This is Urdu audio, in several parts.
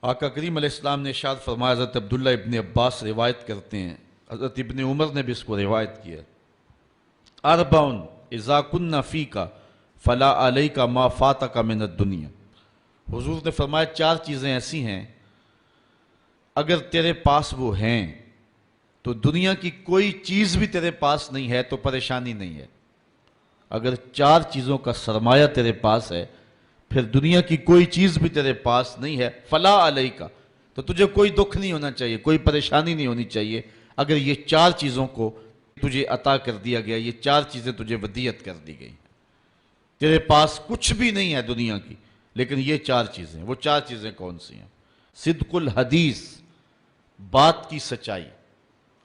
آقا کریم علیہ السلام نے ارشاد فرمایا، حضرت عبداللہ ابن عباس روایت کرتے ہیں، حضرت ابن عمر نے بھی اس کو روایت کیا، اربعن اذا کن فیک فلا علیک ما فاتک من الدنیا۔ حضور نے فرمایا چار چیزیں ایسی ہیں اگر تیرے پاس وہ ہیں تو دنیا کی کوئی چیز بھی تیرے پاس نہیں ہے تو پریشانی نہیں ہے۔ اگر چار چیزوں کا سرمایہ تیرے پاس ہے پھر دنیا کی کوئی چیز بھی تیرے پاس نہیں ہے، فلا علیک، تو تجھے کوئی دکھ نہیں ہونا چاہیے، کوئی پریشانی نہیں ہونی چاہیے اگر یہ چار چیزوں کو تجھے عطا کر دیا گیا، یہ چار چیزیں تجھے ودیعت کر دی گئی۔ تیرے پاس کچھ بھی نہیں ہے دنیا کی لیکن یہ چار چیزیں، وہ چار چیزیں کون سی ہیں؟ صدق الحدیث، بات کی سچائی،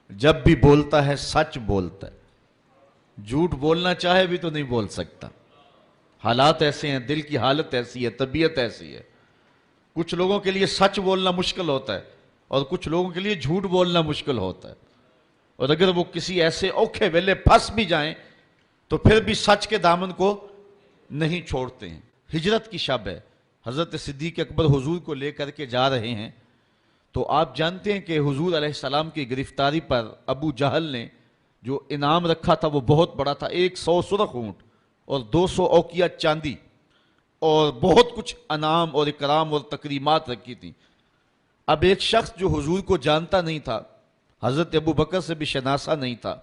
جب بھی بولتا ہے سچ بولتا ہے، جھوٹ بولنا چاہے بھی تو نہیں بول سکتا، حالات ایسے ہیں، دل کی حالت ایسی ہے، طبیعت ایسی ہے۔ کچھ لوگوں کے لیے سچ بولنا مشکل ہوتا ہے اور کچھ لوگوں کے لیے جھوٹ بولنا مشکل ہوتا ہے، اور اگر وہ کسی ایسے اوکھے ویلے پھنس بھی جائیں تو پھر بھی سچ کے دامن کو نہیں چھوڑتے ہیں۔ ہجرت کی شب ہے، حضرت صدیق اکبر حضور کو لے کر کے جا رہے ہیں، تو آپ جانتے ہیں کہ حضور علیہ السلام کی گرفتاری پر ابو جہل نے جو انعام رکھا تھا وہ بہت بڑا تھا، 100 سرخ اونٹ اور 200 اوقیہ چاندی اور بہت کچھ انعام اور اکرام اور تکریمات رکھی تھیں۔ اب ایک شخص جو حضور کو جانتا نہیں تھا، حضرت ابو بکر سے بھی شناسا نہیں تھا،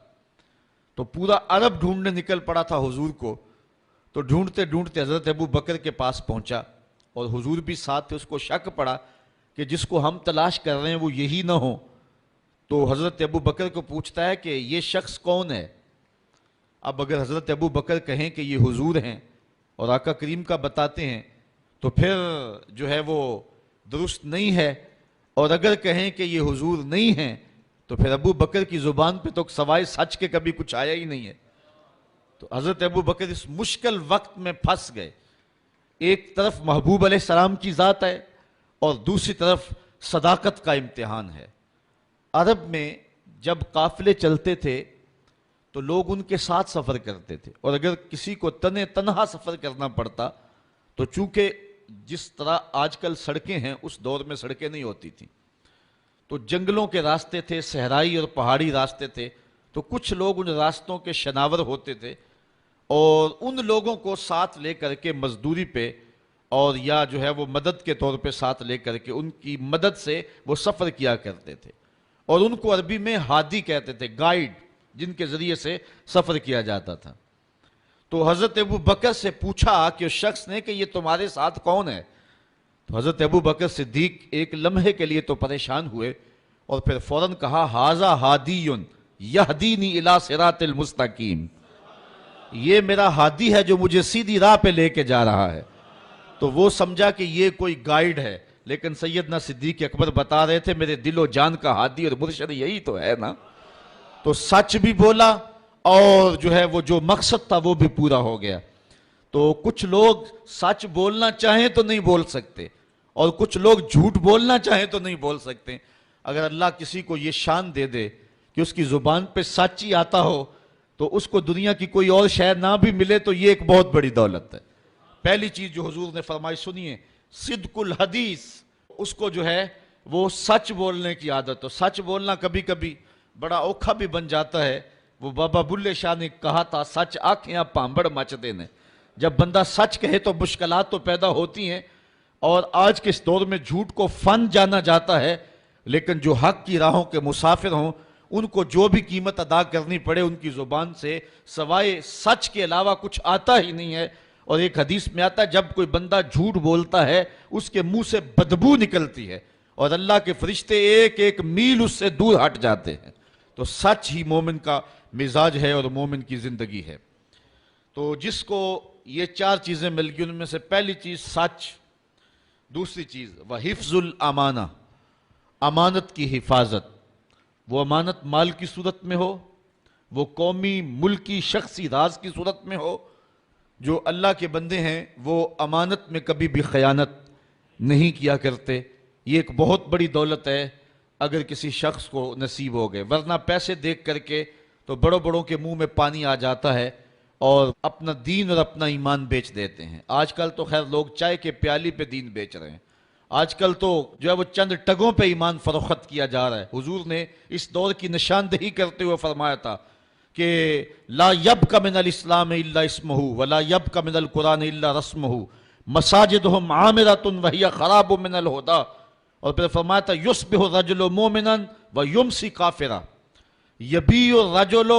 تو پورا عرب ڈھونڈنے نکل پڑا تھا حضور کو، تو ڈھونڈتے ڈھونڈتے حضرت ابو بکر کے پاس پہنچا اور حضور بھی ساتھ تھے، اس کو شک پڑا کہ جس کو ہم تلاش کر رہے ہیں وہ یہی نہ ہو، تو حضرت ابو بکر کو پوچھتا ہے کہ یہ شخص کون ہے؟ اب اگر حضرت ابو بکر کہیں کہ یہ حضور ہیں اور آقا کریم کا بتاتے ہیں تو پھر جو ہے وہ درست نہیں ہے، اور اگر کہیں کہ یہ حضور نہیں ہیں تو پھر ابو بکر کی زبان پہ تو سوائے سچ کے کبھی کچھ آیا ہی نہیں ہے۔ تو حضرت ابو بکر اس مشکل وقت میں پھنس گئے، ایک طرف محبوب علیہ السلام کی ذات ہے اور دوسری طرف صداقت کا امتحان ہے۔ عرب میں جب قافلے چلتے تھے تو لوگ ان کے ساتھ سفر کرتے تھے، اور اگر کسی کو تنہا سفر کرنا پڑتا تو چونکہ جس طرح آج کل سڑکیں ہیں اس دور میں سڑکیں نہیں ہوتی تھیں، تو جنگلوں کے راستے تھے، صحرائی اور پہاڑی راستے تھے، تو کچھ لوگ ان راستوں کے شناور ہوتے تھے اور ان لوگوں کو ساتھ لے کر کے مزدوری پہ اور یا جو ہے وہ مدد کے طور پہ ساتھ لے کر کے ان کی مدد سے وہ سفر کیا کرتے تھے، اور ان کو عربی میں ہادی کہتے تھے، گائیڈ، جن کے ذریعے سے سفر کیا جاتا تھا۔ تو حضرت ابو بکر سے پوچھا کہ اس شخص نے کہ یہ تمہارے ساتھ کون ہے؟ تو حضرت ابو بکر صدیق ایک لمحے کے لیے تو پریشان ہوئے اور پھر فوراً کہا، ھذا ہادی یہدینی الی صراط المستقیم، یہ میرا ہادی ہے جو مجھے سیدھی راہ پہ لے کے جا رہا ہے۔ تو وہ سمجھا کہ یہ کوئی گائیڈ ہے، لیکن سیدنا صدیق اکبر بتا رہے تھے میرے دل و جان کا ہادی اور مرشد یہی تو ہے نا۔ تو سچ بھی بولا اور جو ہے وہ جو مقصد تھا وہ بھی پورا ہو گیا۔ تو کچھ لوگ سچ بولنا چاہیں تو نہیں بول سکتے اور کچھ لوگ جھوٹ بولنا چاہیں تو نہیں بول سکتے۔ اگر اللہ کسی کو یہ شان دے دے کہ اس کی زبان پہ سچ ہی آتا ہو تو اس کو دنیا کی کوئی اور شے نہ بھی ملے تو یہ ایک بہت بڑی دولت ہے۔ پہلی چیز جو حضور نے فرمائی سنیے، صدق الحدیث، اس کو جو ہے وہ سچ بولنے کی عادت ہو۔ سچ بولنا کبھی کبھی بڑا اوکھا بھی بن جاتا ہے۔ وہ بابا بلے شاہ نے کہا تھا، سچ آنکھیں پامبڑ مچ دینے۔ جب بندہ سچ کہے تو مشکلات تو پیدا ہوتی ہیں، اور آج کے اس دور میں جھوٹ کو فن جانا جاتا ہے، لیکن جو حق کی راہوں کے مسافر ہوں ان کو جو بھی قیمت ادا کرنی پڑے ان کی زبان سے سوائے سچ کے علاوہ کچھ آتا ہی نہیں ہے۔ اور ایک حدیث میں آتا ہے جب کوئی بندہ جھوٹ بولتا ہے اس کے منہ سے بدبو نکلتی ہے اور اللہ کے فرشتے ایک ایک میل اس سے دور ہٹ جاتے ہیں۔ تو سچ ہی مومن کا مزاج ہے اور مومن کی زندگی ہے۔ تو جس کو یہ چار چیزیں مل گئی ان میں سے پہلی چیز سچ، دوسری چیز وحفظ الامانہ، امانت کی حفاظت، وہ امانت مال کی صورت میں ہو، وہ قومی، ملکی، شخصی راز کی صورت میں ہو۔ جو اللہ کے بندے ہیں وہ امانت میں کبھی بھی خیانت نہیں کیا کرتے، یہ ایک بہت بڑی دولت ہے اگر کسی شخص کو نصیب ہو گئے، ورنہ پیسے دیکھ کر کے تو بڑوں بڑوں کے منہ میں پانی آ جاتا ہے اور اپنا دین اور اپنا ایمان بیچ دیتے ہیں۔ آج کل تو خیر لوگ چائے کے پیالی پہ دین بیچ رہے ہیں۔ آج کل تو جو ہے وہ چند ٹگوں پہ ایمان فروخت کیا جا رہا ہے۔ حضور نے اس دور کی نشاندہی کرتے ہوئے فرمایا تھا کہ لا یبق من الاسلام الا اسمہ ولا یبق من القرآن الا رسمہ مساجدہم عامرۃ وہی خراب من الہدی، اور پھر فرمایا تھا یصبح الرجل مومنا ویمسی کافرا یبیع الرجل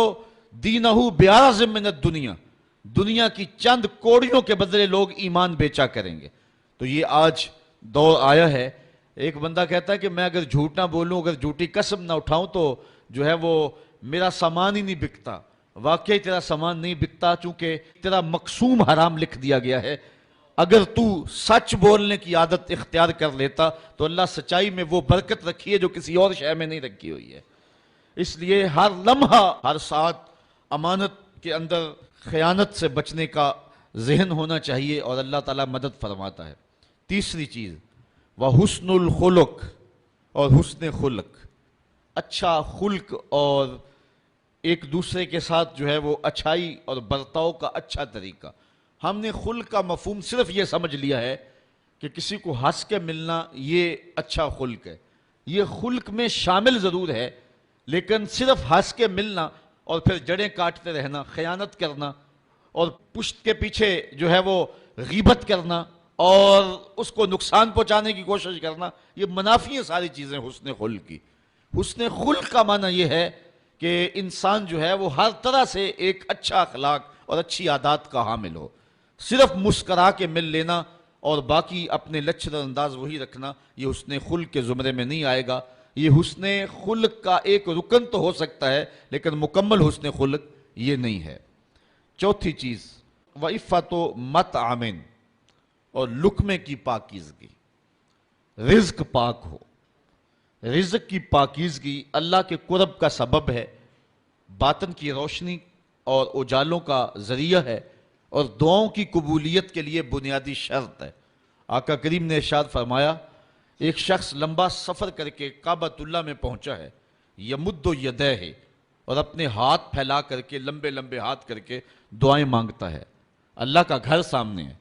دینہ بعرض من الدنیا، دنیا کی چند کوڑیوں کے بدلے لوگ ایمان بیچا کریں گے۔ تو یہ آج دور آیا ہے۔ ایک بندہ کہتا ہے کہ میں اگر جھوٹ نہ بولوں، اگر جھوٹی قسم نہ اٹھاؤں تو جو ہے وہ میرا سامان ہی نہیں بکتا۔ واقعی تیرا سامان نہیں بکتا، چونکہ تیرا مقسوم حرام لکھ دیا گیا ہے۔ اگر تو سچ بولنے کی عادت اختیار کر لیتا تو اللہ سچائی میں وہ برکت رکھی ہے جو کسی اور شے میں نہیں رکھی ہوئی ہے۔ اس لیے ہر لمحہ، ہر ساتھ امانت کے اندر خیانت سے بچنے کا ذہن ہونا چاہیے، اور اللہ تعالیٰ مدد فرماتا ہے۔ تیسری چیز وحسن الخلق، اور حسن خلق، اچھا خلق، اور ایک دوسرے کے ساتھ جو ہے وہ اچھائی اور برتاؤ کا اچھا طریقہ۔ ہم نے خلق کا مفہوم صرف یہ سمجھ لیا ہے کہ کسی کو ہنس کے ملنا یہ اچھا خلق ہے۔ یہ خلق میں شامل ضرور ہے، لیکن صرف ہنس کے ملنا اور پھر جڑیں کاٹتے رہنا، خیانت کرنا، اور پشت کے پیچھے جو ہے وہ غیبت کرنا اور اس کو نقصان پہنچانے کی کوشش کرنا، یہ منافی ہیں ساری چیزیں حسن خلق کی۔ حسن خلق کا معنی یہ ہے کہ انسان جو ہے وہ ہر طرح سے ایک اچھا اخلاق اور اچھی عادات کا حامل ہو۔ صرف مسکرا کے مل لینا اور باقی اپنے لچھر انداز وہی رکھنا، یہ حسن خلق کے زمرے میں نہیں آئے گا۔ یہ حسن خلق کا ایک رکن تو ہو سکتا ہے، لیکن مکمل حسن خلق یہ نہیں ہے۔ چوتھی چیز وعفت و مطعم، اور لقمے کی پاکیزگی، رزق پاک ہو۔ رزق کی پاکیزگی اللہ کے قرب کا سبب ہے، باطن کی روشنی اور اجالوں کا ذریعہ ہے، اور دعاؤں کی قبولیت کے لیے بنیادی شرط ہے۔ آقا کریم نے ارشاد فرمایا، ایک شخص لمبا سفر کر کے کعبۃ اللہ میں پہنچا ہے، یمد یدیہ، اور اپنے ہاتھ پھیلا کر کے لمبے لمبے ہاتھ کر کے دعائیں مانگتا ہے۔ اللہ کا گھر سامنے ہے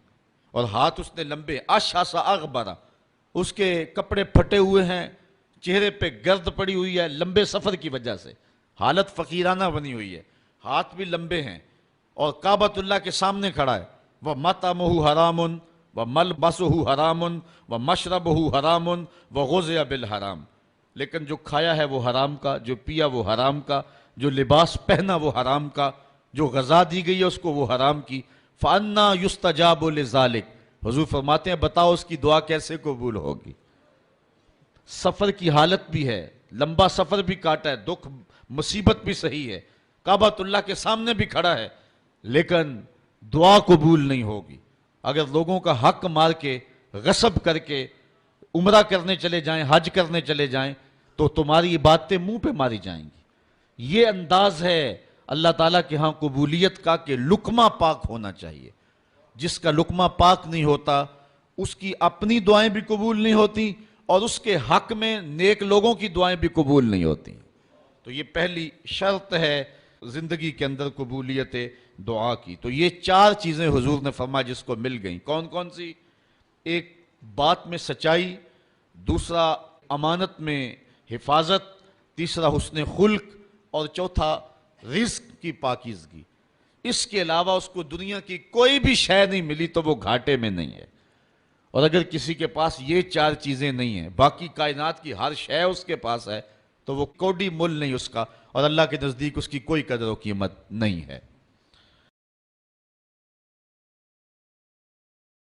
اور ہاتھ اس نے لمبے، اشعث اغبر، اس کے کپڑے پھٹے ہوئے ہیں، چہرے پہ گرد پڑی ہوئی ہے لمبے سفر کی وجہ سے، حالت فقیرانہ بنی ہوئی ہے، ہاتھ بھی لمبے ہیں، اور کعبۃ اللہ کے سامنے کھڑا ہے۔ وَمَطْعَمُهُ حَرَامٌ وَمَلْبَسُهُ حَرَامٌ وَمَشْرَبُهُ حَرَامٌ وَغُذِيَ بِالْحَرَام، لیکن جو کھایا ہے وہ حرام کا، جو پیا وہ حرام کا، جو لباس پہنا وہ حرام کا، جو غذا دی گئی ہے اس کو وہ حرام کی۔ فَأَنَّا يُسْتَجَابُ لِذَالِكَ، حضور فرماتے ہیں بتاؤ اس کی دعا کیسے قبول ہوگی۔ سفر کی حالت بھی ہے، لمبا سفر بھی کاٹا ہے، دکھ مصیبت بھی صحیح ہے، کعبۃ اللہ کے سامنے بھی کھڑا ہے، لیکن دعا قبول نہیں ہوگی۔ اگر لوگوں کا حق مار کے، غصب کر کے عمرہ کرنے چلے جائیں، حج کرنے چلے جائیں، تو تمہاری باتیں منہ پہ ماری جائیں گی۔ یہ انداز ہے اللہ تعالیٰ کے ہاں قبولیت کا کہ لقمہ پاک ہونا چاہیے۔ جس کا لقمہ پاک نہیں ہوتا اس کی اپنی دعائیں بھی قبول نہیں ہوتی، اور اس کے حق میں نیک لوگوں کی دعائیں بھی قبول نہیں ہوتی۔ تو یہ پہلی شرط ہے زندگی کے اندر قبولیت دعا کی۔ تو یہ چار چیزیں حضور نے فرمایا جس کو مل گئیں۔ کون کون سی؟ ایک بات میں سچائی، دوسرا امانت میں حفاظت، تیسرا حسن خلق، اور چوتھا رزق کی پاکیزگی۔ اس کے علاوہ اس کو دنیا کی کوئی بھی شے نہیں ملی تو وہ گھاٹے میں نہیں ہے۔ اور اگر کسی کے پاس یہ چار چیزیں نہیں ہیں، باقی کائنات کی ہر شے اس کے پاس ہے، تو وہ کوڈی مل نہیں اس کا، اور اللہ کے نزدیک اس کی کوئی قدر و قیمت نہیں ہے۔